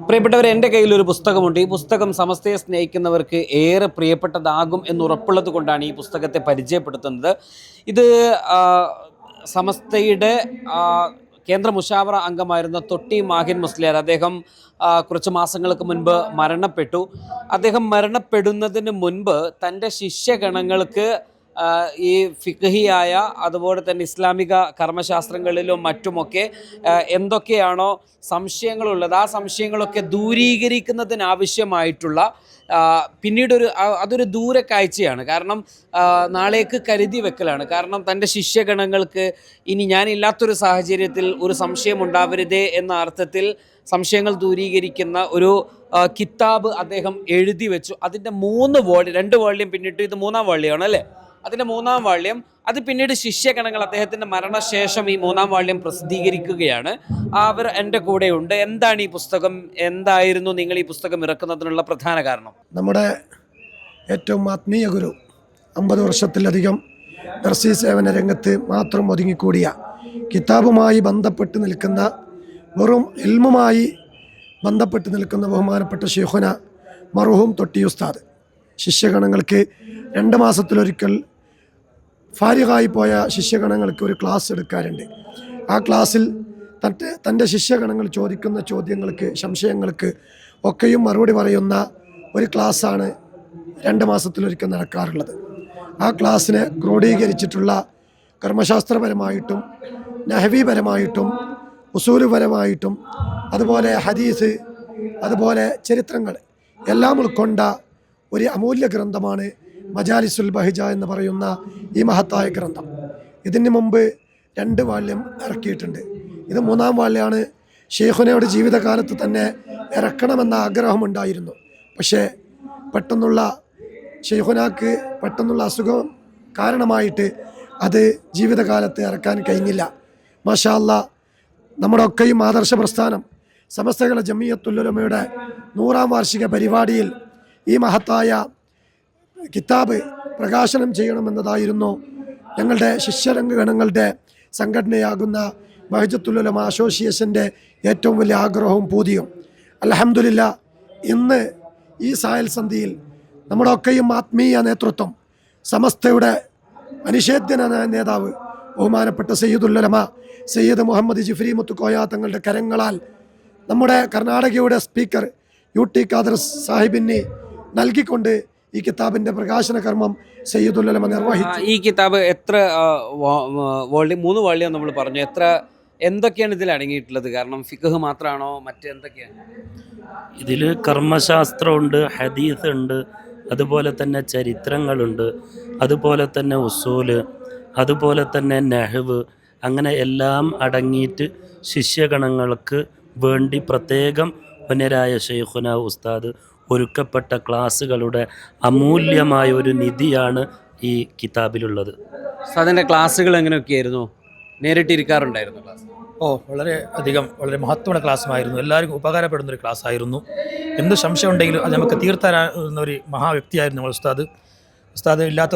പ്രിയപ്പെട്ടവരെ, എൻ്റെ കയ്യിലൊരു പുസ്തകമുണ്ട്. ഈ പുസ്തകം സമസ്തയെ സ്നേഹിക്കുന്നവർക്ക് ഏറെ പ്രിയപ്പെട്ടതാകും എന്നുറപ്പുള്ളത് കൊണ്ടാണ് ഈ പുസ്തകത്തെ പരിചയപ്പെടുത്തുന്നത്. ഇത് സമസ്തയുടെ കേന്ദ്ര മുഷാവറ അംഗമായിരുന്ന തൊട്ടി മാഹിൻ മുസ്ലിയാർ, അദ്ദേഹം കുറച്ച് മാസങ്ങൾക്ക് മുൻപ് മരണപ്പെട്ടു. അദ്ദേഹം മരണപ്പെടുന്നതിന് മുൻപ് തൻ്റെ ശിഷ്യഗണങ്ങൾക്ക് ഈ ഫിഖ്ഹിയായ അതുപോലെ തന്നെ ഇസ്ലാമിക കർമ്മശാസ്ത്രങ്ങളിലും മറ്റുമൊക്കെ എന്തൊക്കെയാണോ സംശയങ്ങളുള്ളത്, ആ സംശയങ്ങളൊക്കെ ദൂരീകരിക്കുന്നതിനാവശ്യമായിട്ടുള്ള അതൊരു ദൂരക്കാഴ്ചയാണ്. കാരണം നാളേക്ക് കരുതി വെക്കലാണ്. കാരണം തൻ്റെ ശിഷ്യഗണങ്ങൾക്ക് ഇനി ഞാനില്ലാത്തൊരു സാഹചര്യത്തിൽ ഒരു സംശയം ഉണ്ടാവരുതേ എന്ന അർത്ഥത്തിൽ സംശയങ്ങൾ ദൂരീകരിക്കുന്ന ഒരു കിതാബ് അദ്ദേഹം എഴുതി വെച്ചു. അതിൻ്റെ 2 വോള്യം പിന്നിട്ട് ഇത് 3-ാം വോള്യമാണ് അല്ലേ? അതിൻ്റെ 3-ാം വാള്യം അത് പിന്നീട് ശിഷ്യഗണങ്ങൾ അദ്ദേഹത്തിൻ്റെ മരണശേഷം ഈ 3-ാം വാള്യം പ്രസിദ്ധീകരിക്കുകയാണ്. അവർ എൻ്റെ കൂടെയുണ്ട്. എന്താണ് ഈ പുസ്തകം? എന്തായിരുന്നു നിങ്ങൾ ഈ പുസ്തകം ഇറക്കുന്നതിനുള്ള പ്രധാന കാരണം? നമ്മുടെ ഏറ്റവും ആത്മീയ ഗുരു 50 വർഷത്തിലധികം ദർസി സേവന രംഗത്ത് മാത്രം ഒതുങ്ങിക്കൂടിയ കിതാബുമായി ബന്ധപ്പെട്ട് നിൽക്കുന്ന, വെറും ഇൽമുമായി ബന്ധപ്പെട്ട് നിൽക്കുന്ന ബഹുമാനപ്പെട്ട ശൈഖുന മർഹൂം തൊട്ടി ഉസ്താദ് ശിഷ്യഗണങ്ങൾക്ക് 2 മാസത്തിലൊരിക്കൽ ഫാരിഗായി പോയ ശിഷ്യഗണങ്ങൾക്ക് ഒരു ക്ലാസ് എടുക്കാറുണ്ട്. ആ ക്ലാസ്സിൽ തൻ്റെ ശിഷ്യഗണങ്ങൾ ചോദിക്കുന്ന ചോദ്യങ്ങൾക്ക്, സംശയങ്ങൾക്ക് ഒക്കെയും മറുപടി പറയുന്ന ഒരു ക്ലാസ്സാണ് 2 മാസത്തിലൊരിക്കൽ നടക്കാറുള്ളത്. ആ ക്ലാസ്സിനെ ക്രോഡീകരിച്ചിട്ടുള്ള കർമ്മശാസ്ത്രപരമായിട്ടും നഹവീപരമായിട്ടും ഉസൂലുപരമായിട്ടും അതുപോലെ ഹദീസ്, അതുപോലെ ചരിത്രങ്ങൾ എല്ലാം ഉൾക്കൊണ്ട ഒരു അമൂല്യ ഗ്രന്ഥമാണ് മജാലിസുൽ ബഹിജ എന്ന് പറയുന്ന ഈ മഹത്തായ ഗ്രന്ഥം. ഇതിന് മുമ്പ് 2 വാള്യം ഇറക്കിയിട്ടുണ്ട്. ഇത് 3-ാം വാള്യമാണ്. ഷെയ്ഖുനയുടെ ജീവിതകാലത്ത് തന്നെ ഇറക്കണമെന്ന ആഗ്രഹമുണ്ടായിരുന്നു. പക്ഷേ ഷെയ്ഖുനാക്ക് പെട്ടെന്നുള്ള അസുഖം കാരണമായിട്ട് അത് ജീവിതകാലത്ത് ഇറക്കാൻ കഴിഞ്ഞില്ല. മാഷാ അല്ലാഹ്, നമ്മുടെ ഒക്കെയും ആദർശ പ്രസ്ഥാനം സമസ്തകളുടെ ജമിയത്തുൽ ഉലമയുടെ 100-ാം വാർഷിക പരിപാടിയിൽ ഈ മഹത്തായ കിതാബ് പ്രകാശനം ചെയ്യണമെന്നതായിരുന്നു ഞങ്ങളുടെ ശിഷ്യരംഗഗണങ്ങളുടെ സംഘടനയാകുന്ന ബഹജത്തുൽ ഉലമ അസോസിയേഷൻ്റെ ഏറ്റവും വലിയ ആഗ്രഹവും പൂതിയും. അൽഹംദുലില്ലാ, ഇന്ന് ഈ സായൽ സന്ധിയിൽ നമ്മുടെ ഒക്കെയും ആത്മീയ നേതൃത്വം, സമസ്തയുടെ അനിഷേധ്യനായ നേതാവ് ബഹുമാനപ്പെട്ട സയ്യിദുൽ ഉലമ സയ്യിദ് മുഹമ്മദ് ജിഫ്രി മുത്തുക്കോയ തങ്ങളുടെ കരങ്ങളാൽ നമ്മുടെ കർണാടകയുടെ സ്പീക്കർ UT ഖാദർ സാഹിബിന് നൽകിക്കൊണ്ട് ഈ കിതാബിൻ്റെ പ്രകാശന കർമ്മം സയ്യിദുൽ ഉലമ നിർവഹിച്ചു. ഈ കിതാബ് എത്ര വോള്യം? 3 വോള്യം നമ്മൾ പറഞ്ഞു. എന്തൊക്കെയാണ് ഇതിൽ അടങ്ങിയിട്ടുള്ളത്? കാരണം ഫിഖ് മാത്രമാണോ, മറ്റെന്തൊക്കെയാണ് ഇതിൽ? കർമ്മശാസ്ത്രമുണ്ട്, ഹദീസ് ഉണ്ട്, അതുപോലെ തന്നെ ചരിത്രങ്ങളുണ്ട്, അതുപോലെ തന്നെ ഉസൂല്, അതുപോലെ തന്നെ നഹ്വ്, അങ്ങനെ എല്ലാം അടങ്ങിയിട്ട് ശിഷ്യഗണങ്ങൾക്ക് വേണ്ടി പ്രത്യേകം വന്യരായ ശൈഖുന ഉസ്താദ് ഒരുക്കപ്പെട്ട ക്ലാസ്സുകളുടെ അമൂല്യമായ ഒരു നിധിയാണ് ഈ കിതാബിലുള്ളത്. അതിൻ്റെ ക്ലാസ്സുകൾ എങ്ങനെയൊക്കെയായിരുന്നു? നേരിട്ടിരിക്കാറുണ്ടായിരുന്നു ക്ലാസ്? വളരെ മഹത്വമുള്ള ക്ലാസ്സുമായിരുന്നു. എല്ലാവർക്കും ഉപകാരപ്പെടുന്നൊരു ക്ലാസ് ആയിരുന്നു. എന്ത് സംശയം ഉണ്ടെങ്കിലും അത് നമുക്ക് തീർത്തരാവുന്ന ഒരു മഹാവ്യക്തിയായിരുന്നു നമ്മൾ ഉസ്താദ് ഇല്ലാത്ത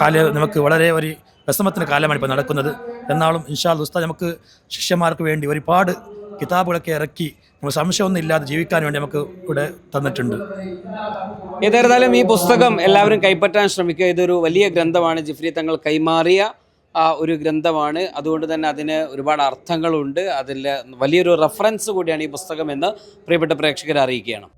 കാലം നമുക്ക് വളരെ ഒരു വിഷമത്തിൻ്റെ കാലമാണ് ഇപ്പോൾ നടക്കുന്നത്. എന്നാലും ഇൻഷാ അല്ലാഹ് ഉസ്താദ് നമുക്ക് ശിഷ്യന്മാർക്ക് വേണ്ടി ഒരുപാട് കിതാബുകളൊക്കെ ഇറക്കി നമ്മൾ സംശയമൊന്നും ഇല്ലാതെ ജീവിക്കാൻ വേണ്ടി നമുക്ക് ഇവിടെ തന്നിട്ടുണ്ട്. ഏതായിരുന്നാലും ഈ പുസ്തകം എല്ലാവരും കൈപ്പറ്റാൻ ശ്രമിക്കുക. ഇതൊരു വലിയ ഗ്രന്ഥമാണ്. ജിഫ്രി തങ്ങൾ കൈമാറിയ ഒരു ഗ്രന്ഥമാണ്. അതുകൊണ്ട് തന്നെ അതിന് ഒരുപാട് അർത്ഥങ്ങളുണ്ട്. അതിൽ വലിയൊരു റെഫറൻസ് കൂടിയാണ് ഈ പുസ്തകം എന്ന് പ്രിയപ്പെട്ട പ്രേക്ഷകരെ അറിയിക്കുകയാണ്.